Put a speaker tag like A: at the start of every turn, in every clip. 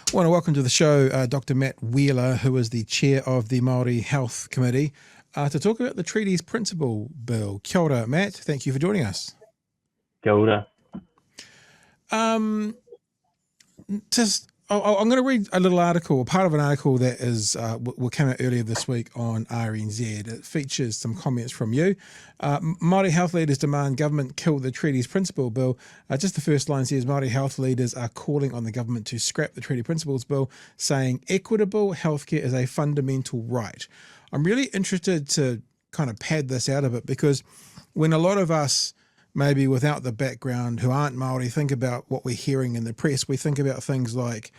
A: I want to welcome to the show Dr. Matt Wheeler, who is the chair of the Māori Health Committee, to talk about the treaty's principal bill. Kia ora, Matt. Thank you for joining us.
B: Kia ora.
A: I'm going to read a little article, part of an article that will come out earlier this week on RNZ. It features some comments from you. Māori health leaders demand government kill the treaty's principal bill. Just the first line says, Māori health leaders are calling on the government to scrap the treaty principles bill, saying equitable healthcare is a fundamental right. I'm really interested to kind of pad this out a bit, because when a lot of us, maybe without the background, who aren't Māori, think about what we're hearing in the press, we think about things like,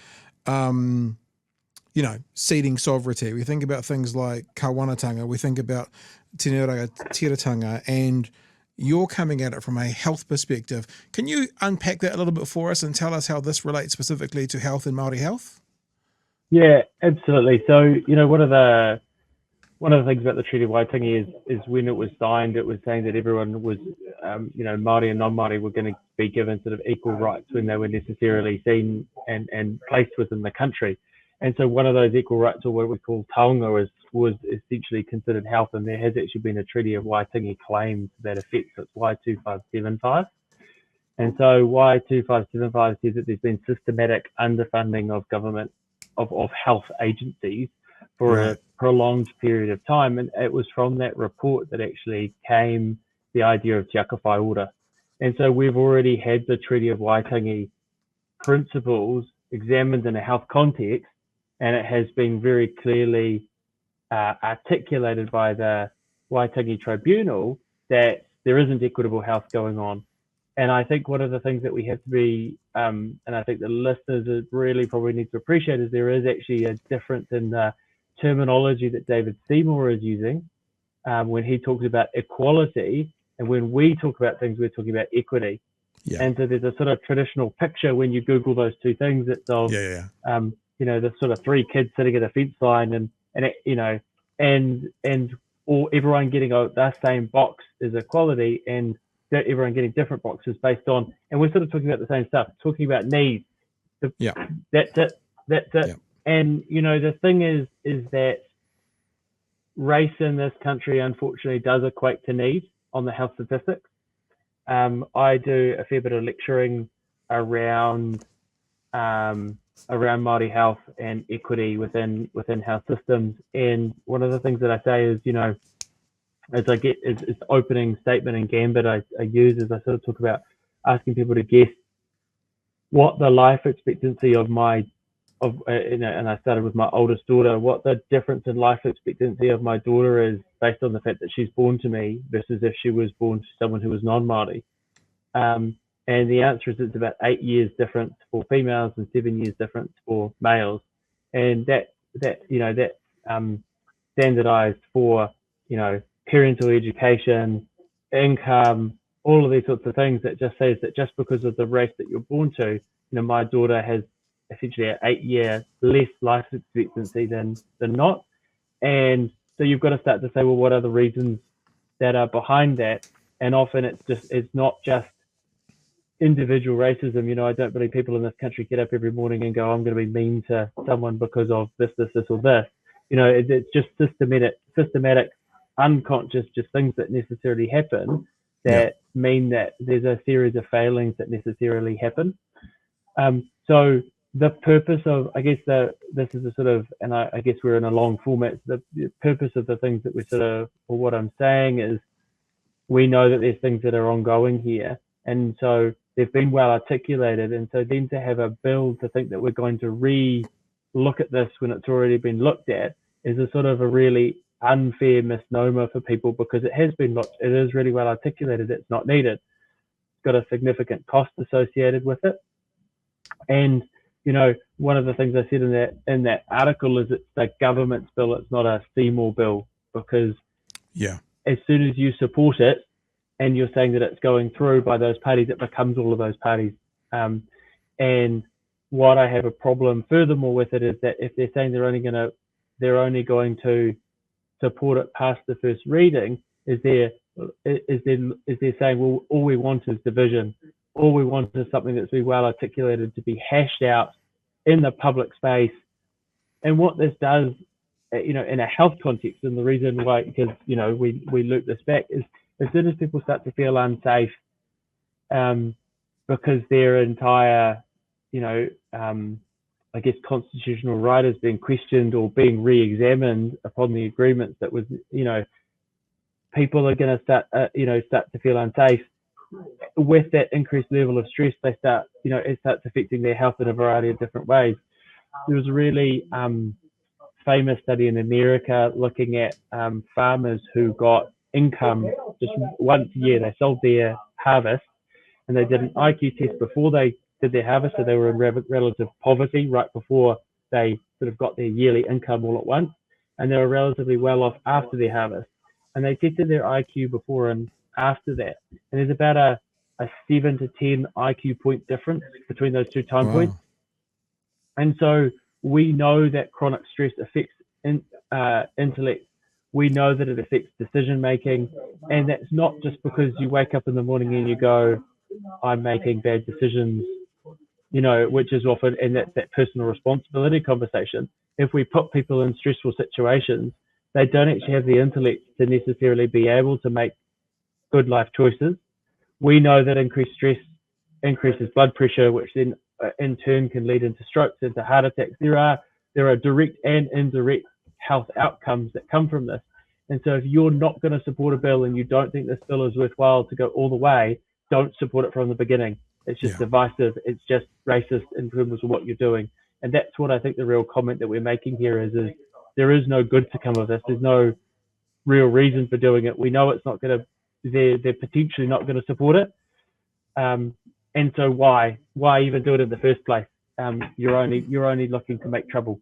A: ceding sovereignty. We think about things like kawanatanga. We think about tēnei tiratanga, and you're coming at it from a health perspective. Can you unpack that a little bit for us and tell us how this relates specifically to health and Māori health?
B: Yeah, absolutely. So, one of the things about the Treaty of Waitangi is when it was signed, it was saying that everyone was, Māori and non-Māori were going to be given sort of equal rights when they were necessarily seen and placed within the country. And so one of those equal rights, or what we call taonga, was essentially considered health, and there has actually been a Treaty of Waitangi claim to that effect. So it's Y2575. And so Y2575 says that there's been systematic underfunding of government, of health agencies for a prolonged period of time. And it was from that report that actually came the idea of Te Akawhai order. And so we've already had the Treaty of Waitangi principles examined in a health context, and it has been very clearly articulated by the Waitangi Tribunal that there isn't equitable health going on. And I think one of the things that we have to be, and I think the listeners really probably need to appreciate, is there is actually a difference in the terminology that David Seymour is using when he talks about equality, and when we talk about things, we're talking about equity. Yeah. And so there's a sort of traditional picture when you Google those two things. It's of the sort of three kids sitting at a fence line, or everyone getting the same box is equality, and everyone getting different boxes based on, and we're sort of talking about the same stuff, talking about needs. That's it. Yeah. And, the thing is that race in this country, unfortunately, does equate to need on the health statistics. I do a fair bit of lecturing around Māori health and equity within health systems. And one of the things that I say is, as I get is the opening statement and gambit I use, as I sort of talk about asking people to guess what the life expectancy and I started with my oldest daughter, what the difference in life expectancy of my daughter is based on the fact that she's born to me versus if she was born to someone who was non-Māori. And the answer is it's about 8 years difference for females and 7 years difference for males. And that standardized for, parental education, income, all of these sorts of things, that just says that just because of the race that you're born to, my daughter has essentially an 8 year less life expectancy than not. And so you've got to start to say, well, what are the reasons that are behind that? And often it's not just individual racism. I don't believe people in this country get up every morning and go, I'm going to be mean to someone because of this, or this. It's just systematic, unconscious, just things that necessarily happen that mean that there's a series of failings that necessarily happen. So the purpose of, I guess, this is a sort of, and I guess we're in a long format. The purpose of the things that we or what I'm saying is, we know that there's things that are ongoing here, and so they've been well articulated. And so then to have a bill to think that we're going to re-look at this when it's already been looked at is a sort of a really unfair misnomer for people, because it has been looked. It is really well articulated. It's not needed. It's got a significant cost associated with it, and one of the things I said in that article is it's the government's bill. It's not a Seymour bill, because as soon as you support it and you're saying that it's going through by those parties, it becomes all of those parties. And what I have a problem furthermore with it is that if they're saying they're only going to support it past the first reading, is they're saying, well, all we want is division. All we want is something that's been well articulated to be hashed out in the public space. And what this does, in a health context, and the reason why, because, we loop this back, is as soon as people start to feel unsafe, because their entire, I guess, constitutional right is being questioned or being re-examined upon the agreements that was, people are going to start to feel unsafe. With that increased level of stress, they start, it starts affecting their health in a variety of different ways. There was a really famous study in America looking at farmers who got income just once a year. They sold their harvest, and they did an IQ test before they did their harvest, so they were in relative poverty right before they sort of got their yearly income all at once, and they were relatively well off after their harvest. And they tested their IQ before and after that, and there's about a 7 to 10 IQ point difference between those two time points. And so we know that chronic stress affects intellect. We know that it affects decision making, and that's not just because you wake up in the morning and you go, I'm making bad decisions, which is often, and that's that personal responsibility conversation. If we put people in stressful situations, they don't actually have the intellect to necessarily be able to make good life choices. We know that increased stress increases blood pressure, which then in turn can lead into strokes, into heart attacks. There are direct and indirect health outcomes that come from this. And so if you're not going to support a bill and you don't think this bill is worthwhile to go all the way, don't support it from the beginning. It's just divisive. It's just racist in terms of what you're doing. And that's what I think the real comment that we're making here is there is no good to come of this. There's no real reason for doing it. We know it's not going to, they're potentially not going to support it. And so why even do it in the first place? You're only looking to make trouble.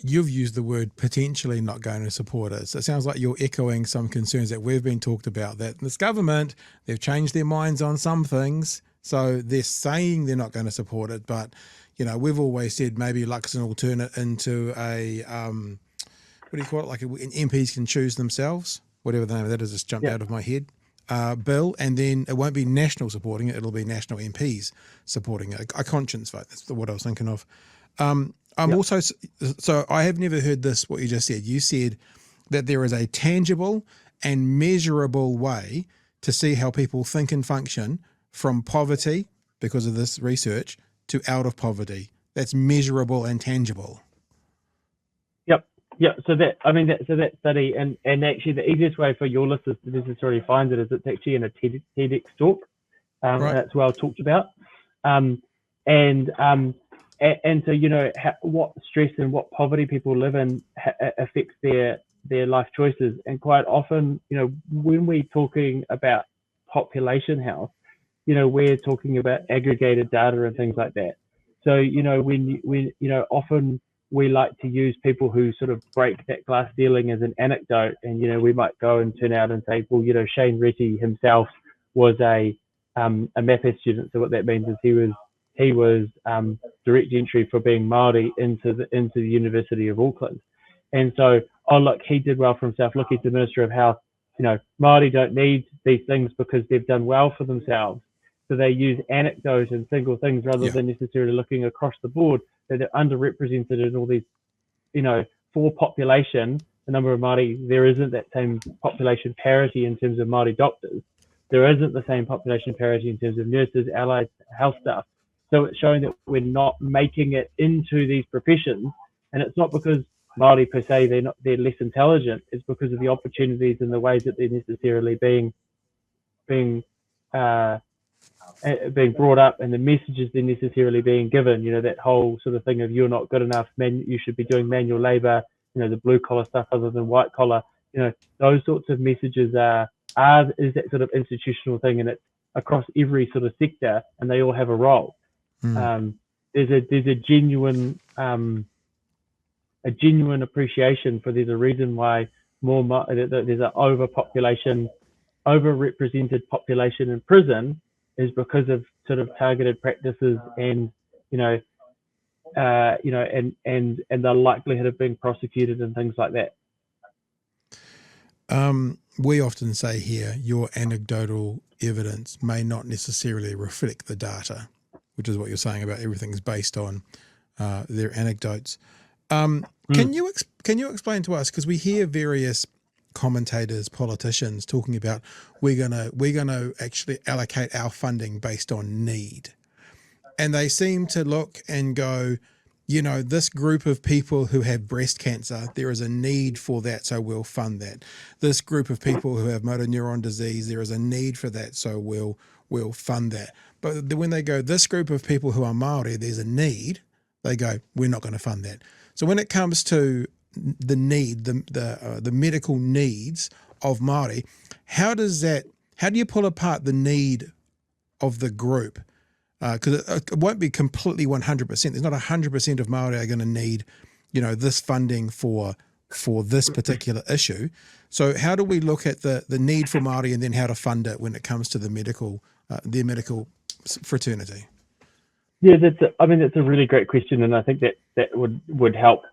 A: You've used the word potentially not going to support it. So it sounds like you're echoing some concerns that we've been talked about, that this government, they've changed their minds on some things. So they're saying they're not going to support it. But, we've always said maybe like it's an alternate into a, what do you call it? Like MPs can choose themselves, whatever the name of that is, just jumped out of my head. Bill, and then it won't be national supporting it, it'll be national MPs supporting it, a conscience vote. That's what I was thinking of. Also, so I have never heard this, what you just said. You said that there is a tangible and measurable way to see how people think and function from poverty, because of this research, to out of poverty. That's measurable and tangible.
B: Yeah, so that study, and actually the easiest way for your listeners to necessarily find it is it's actually in a TEDx talk, right. And that's well talked about, and so what stress and what poverty people live in affects their life choices, and quite often when we're talking about population health, we're talking about aggregated data and things like that. So when often we like to use people who sort of break that glass ceiling as an anecdote, and we might go and turn out and say, well, Shane Tiriti himself was a MAPA student. So what that means is he was direct entry for being Māori into the University of Auckland, and so look, he did well for himself. Look, he's the Minister of Health. Māori don't need these things because they've done well for themselves. So they use anecdote and single things rather than necessarily looking across the board. That they're underrepresented in all these, for population, the number of Māori, there isn't that same population parity in terms of Māori doctors. There isn't the same population parity in terms of nurses, allied health staff. So it's showing that we're not making it into these professions, and it's not because Māori per se they're less intelligent. It's because of the opportunities and the ways that they're necessarily being brought up, and the messages they're necessarily being given. That whole sort of thing of you're not good enough, you should be doing manual labor, the blue collar stuff other than white collar. Those sorts of messages is that sort of institutional thing, and it's across every sort of sector, and they all have a role. There's a genuine appreciation for there's a reason why there's an overrepresented population in prison is because of sort of targeted practices and and the likelihood of being prosecuted and things like that.
A: We often say here, your anecdotal evidence may not necessarily reflect the data. which is what you're saying about everything's based on their anecdotes. Can you explain to us, because we hear various commentators, politicians talking about we're gonna actually allocate our funding based on need, and they seem to look and go, this group of people who have breast cancer, there is a need for that, so we'll fund that. This group of people who have motor neuron disease, there is a need for that, so we'll fund that. But when they go, this group of people who are Māori, there's a need, they go, we're not going to fund that. So when it comes to the need, the medical needs of Māori, how do you pull apart the need of the group? Because it won't be completely 100%. There's not 100% of Māori are going to need, this funding for this particular issue. So how do we look at the need for Māori and then how to fund it when it comes to their medical fraternity?
B: Yeah, that's a really great question, and I think that would help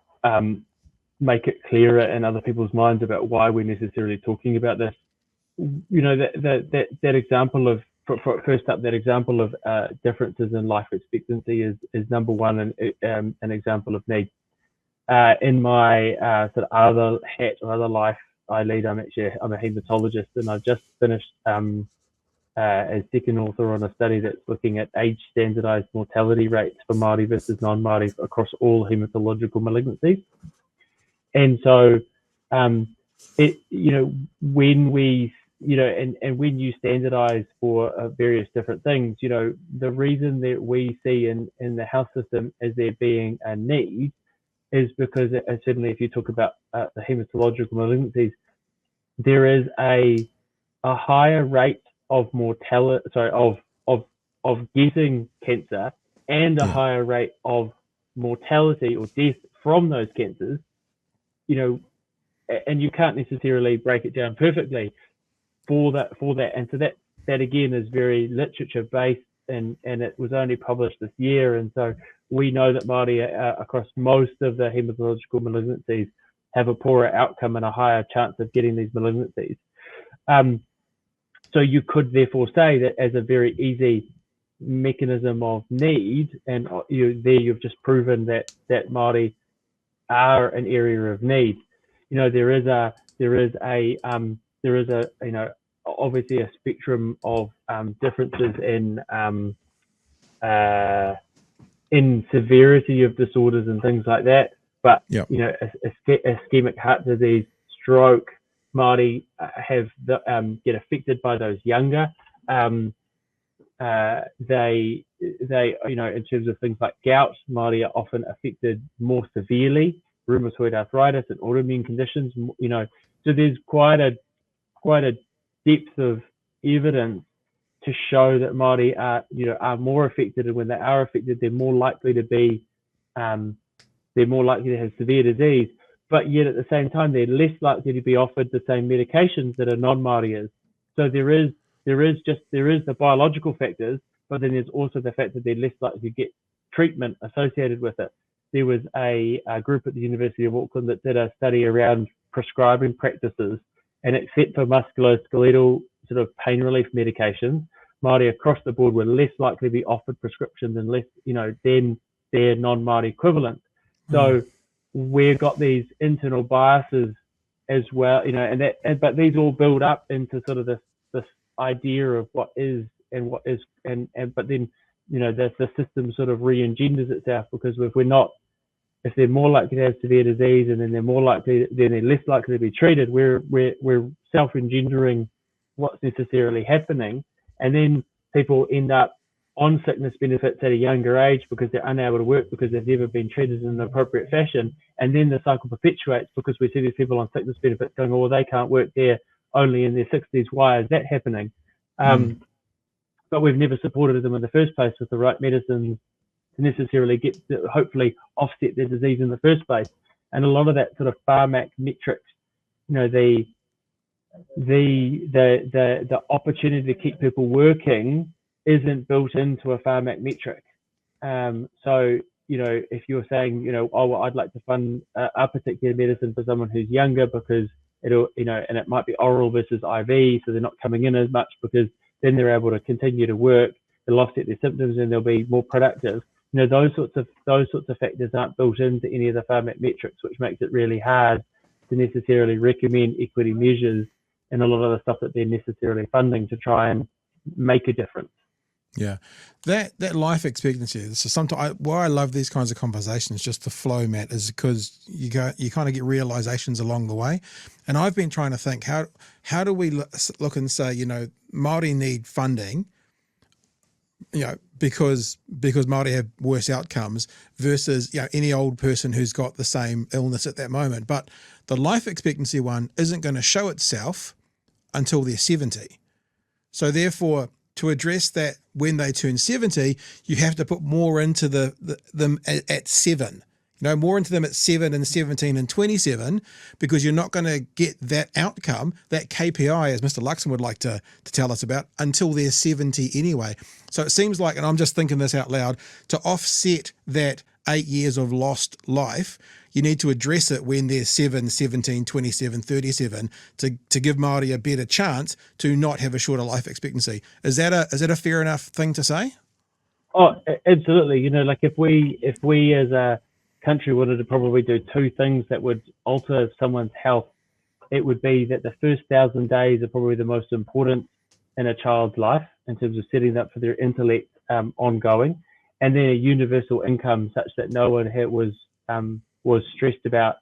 B: make it clearer in other people's minds about why we're necessarily talking about this. That example of first up, that example of differences in life expectancy is number one, and an example of need. In my sort of other hat or other life I lead, I'm a haematologist, and I've just finished as second author on a study that's looking at age standardized mortality rates for Māori versus non-Māori across all hematological malignancies. And so, when we, and when you standardize for various different things, the reason that we see in the health system as there being a need is because, certainly if you talk about the hematological malignancies, there is a higher rate of mortality, of getting cancer, and a higher rate of mortality or death from those cancers, and you can't necessarily break it down perfectly for that. And so that again is very literature based, and it was only published this year. And so we know that Māori across most of the hematological malignancies have a poorer outcome and a higher chance of getting these malignancies. So you could therefore say that as a very easy mechanism of need, and you've just proven that Māori are an area of need. There is obviously a spectrum of differences in severity of disorders and things like that. But ischemic heart disease, stroke, Māori have get affected by those younger. They in terms of things like gout, Māori are often affected more severely, rheumatoid arthritis and autoimmune conditions. So there's quite a depth of evidence to show that Māori are more affected, and when they are affected, they're more likely to have severe disease. But yet at the same time, they're less likely to be offered the same medications that a non-Māori is. So there is the biological factors, but then there's also the fact that they're less likely to get treatment associated with it. There was a group at the University of Auckland that did a study around prescribing practices, and except for musculoskeletal sort of pain relief medications, Māori across the board were less likely to be offered prescriptions and less, than their non-Māori equivalents. So we've got these internal biases as well, but these all build up into sort of this idea of what is and what is, but then the system sort of re-engenders itself, because if they're more likely to have severe disease, and then they're less likely to be treated, we're self-engendering what's necessarily happening, and then people end up on sickness benefits at a younger age because they're unable to work because they've never been treated in an appropriate fashion, and then the cycle perpetuates because we see these people on sickness benefits going, well, they can't work, they're only in their 60s, why is that happening? But we've never supported them in the first place with the right medicines to necessarily hopefully offset their disease in the first place. And a lot of that sort of pharmac metrics, the opportunity to keep people working isn't built into a pharmac metric. So if you're saying, I'd like to fund a particular medicine for someone who's younger because it'll, and it might be oral versus IV, so they're not coming in as much because then they're able to continue to work. they'll offset their symptoms and they'll be more productive. Those sorts of factors aren't built into any of the pharmac metrics, which makes it really hard to necessarily recommend equity measures and a lot of the stuff that they're necessarily funding to try and make a difference.
A: Yeah, that life expectancy. So sometimes why I love these kinds of conversations, just the flow, Matt, is because you kind of get realizations along the way. And I've been trying to think how do we look and say, Māori need funding, because Māori have worse outcomes versus any old person who's got the same illness at that moment. But the life expectancy one isn't going to show itself until they're 70. So therefore, to address that when they turn 70, you have to put more into them at 7. More into them at 7 and 17 and 27, because you're not going to get that outcome, that KPI, as Mr. Luxon would like to tell us about, until they're 70 anyway. So it seems like, and I'm just thinking this out loud, to offset that 8 years of lost life, you need to address it when they're 7, 17, 27, 37 to give Māori a better chance to not have a shorter life expectancy. Is that a fair enough thing to say?
B: Oh, absolutely. Like if we as a country wanted to probably do two things that would alter someone's health, it would be that the first 1,000 days are probably the most important in a child's life in terms of setting up for their intellect ongoing, and then a universal income such that no one was stressed about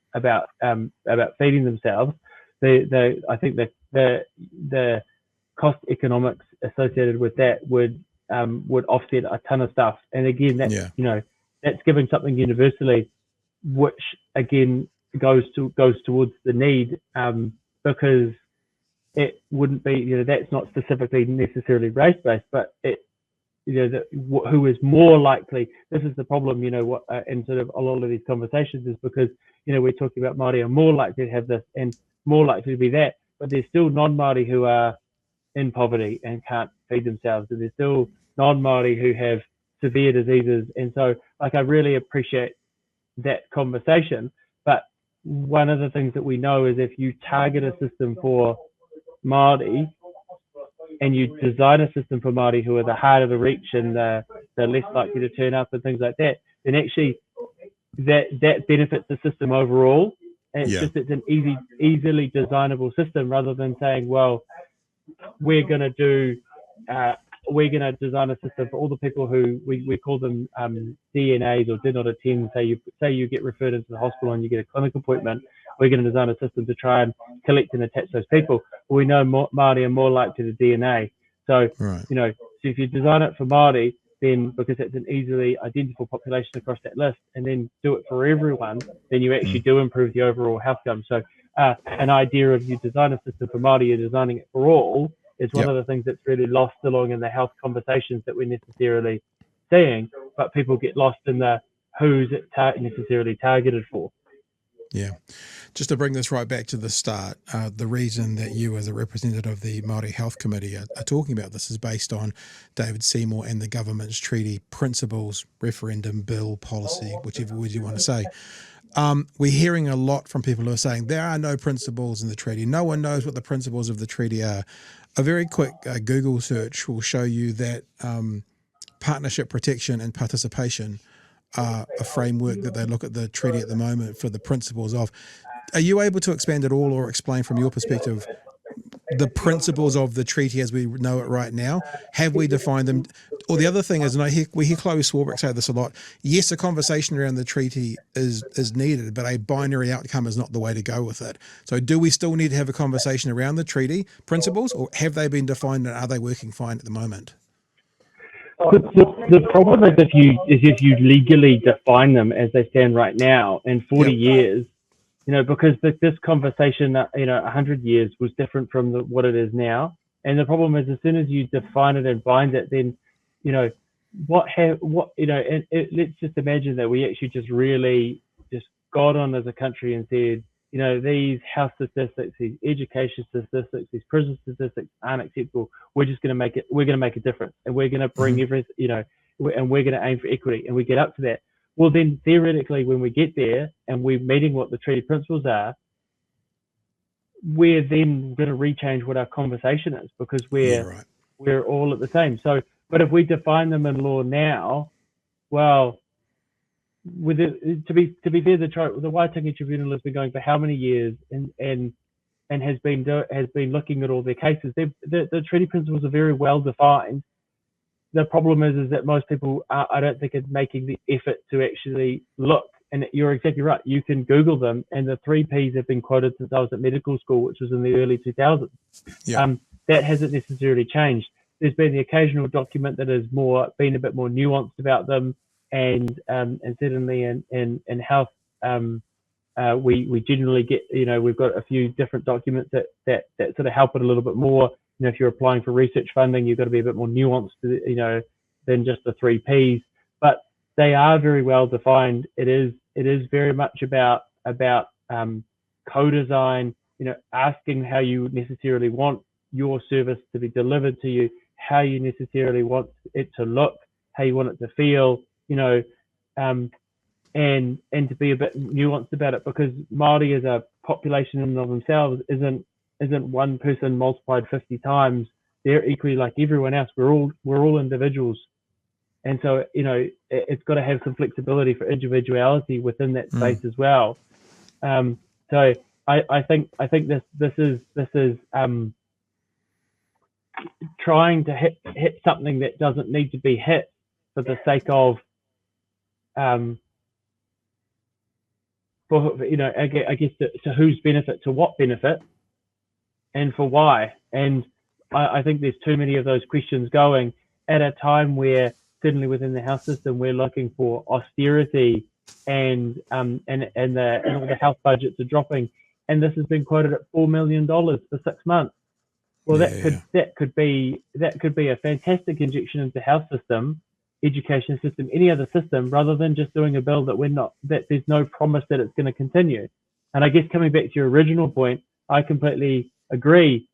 B: feeding themselves. I think that the cost economics associated with that would offset a ton of stuff. And again, that's giving something universally, which again goes towards the need, because it wouldn't be, that's not specifically necessarily race based, but it, who is more likely. This is the problem, in sort of a lot of these conversations, is because we're talking about Māori are more likely to have this and more likely to be that, but there's still non-Māori who are in poverty and can't feed themselves, and there's still non-Māori who have severe diseases. And so, I really appreciate that conversation. But one of the things that we know is if you target a system for Māori, and you design a system for Māori who are the harder to reach and the less likely to turn up and things like that, then actually that benefits the system overall. And it's an easily designable system, rather than saying, well, we're going to design a system for all the people who we call them DNAs, or did not attend. Say you get referred into the hospital and you get a clinic appointment. We're going to design a system to try and collect and attach those people. But we know Māori are more likely to DNA. So,
A: right.
B: So if you design it for Māori, then because it's an easily identifiable population across that list, and then do it for everyone, then you actually do improve the overall outcome. So an idea of you design a system for Māori, you're designing it for all, is one of the things that's really lost along in the health conversations that we're necessarily seeing, but people get lost in the who's it necessarily targeted for.
A: Yeah. Just to bring this right back to the start, the reason that you as a representative of the Māori Health Committee are talking about this is based on David Seymour and the government's treaty principles, referendum, bill, policy, whichever word you want to say. We're hearing a lot from people who are saying there are no principles in the treaty. No one knows what the principles of the treaty are. A very quick Google search will show you that partnership protection and participation are a framework that they look at the treaty at the moment for the principles of. Are you able to expand at all or explain from your perspective the principles of the treaty as we know it right now? Have we defined them? Or the other thing is, and we hear Chloe Swarbrick say this a lot, yes, a conversation around the treaty is needed, but a binary outcome is not the way to go with it. So do we still need to have a conversation around the treaty principles, or have they been defined and are they working fine at the moment?
B: The problem is if you legally define them as they stand right now, in 40 years, because this conversation, 100 years was different from what it is now. And the problem is, as soon as you define it and bind it, then, let's just imagine that we actually just really just got on as a country and said, these health statistics, these education statistics, these prison statistics aren't acceptable. We're going to make a difference, and we're going to bring everything, and we're going to aim for equity, and we get up to that. Well, then theoretically, when we get there and we're meeting what the treaty principles are, we're then going to rechange what our conversation is, because we're all at the same. So But if we define them in law now, well, with it, to be fair, the Waitangi Tribunal has been going for how many years, and has been looking at all their cases. The treaty principles are very well defined. The problem is that most people I don't think are making the effort to actually look. And you're exactly right. You can Google them, and the 3 Ps have been quoted since I was at medical school, which was in the early 2000s.
A: Yeah.
B: That hasn't necessarily changed. There's been the occasional document that has been a bit more nuanced about them, and certainly in health, we generally get, we've got a few different documents that sort of help it a little bit more. If you're applying for research funding, you've got to be a bit more nuanced, than just the 3 Ps. But they are very well defined. It is very much about co-design. Asking how you necessarily want your service to be delivered to you, how you necessarily want it to look, how you want it to feel. And to be a bit nuanced about it, because Māori as a population in and of themselves isn't one person multiplied 50 times. They're equally like everyone else. We're all individuals, and so it's got to have some flexibility for individuality within that space as well. So I think this is trying to hit something that doesn't need to be hit for the sake of I guess to whose benefit, to what benefit, and for why. And I think there's too many of those questions going at a time where certainly within the health system we're looking for austerity, and all the health budgets are dropping, and this has been quoted at $4 million for 6 months. Well, that could be a fantastic injection into health system, education system, any other system, rather than just doing a bill that there's no promise that it's going to continue. And I guess coming back to your original point, I completely agree.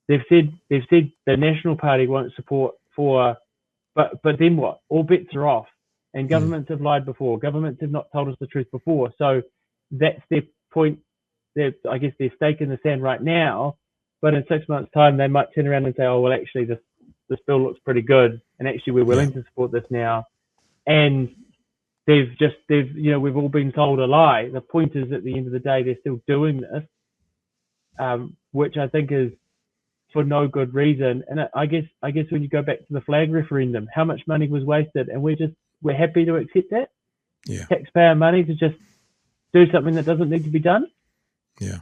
B: They've said the National Party won't support but then what? All bets are off. And governments have lied before. Governments have not told us the truth before. So that's their point. I guess their stake in the sand right now. But in 6 months' time, they might turn around and say, "Oh, well, actually, this bill looks pretty good, and actually, we're willing to support this now." And we've all been told a lie. The point is, at the end of the day, they're still doing this, which I think is for no good reason. And I guess when you go back to the flag referendum, how much money was wasted, and we're happy to accept that taxpayer money to just do something that doesn't need to be done.
A: Yeah,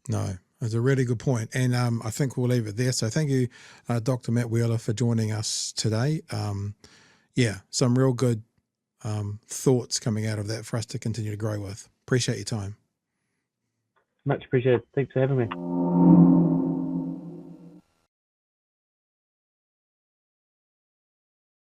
A: no. That's a really good point. And I think we'll leave it there. So thank you, Dr. Matt Wheeler, for joining us today. Some real good thoughts coming out of that for us to continue to grow with. Appreciate your time.
B: Much appreciated. Thanks for having me.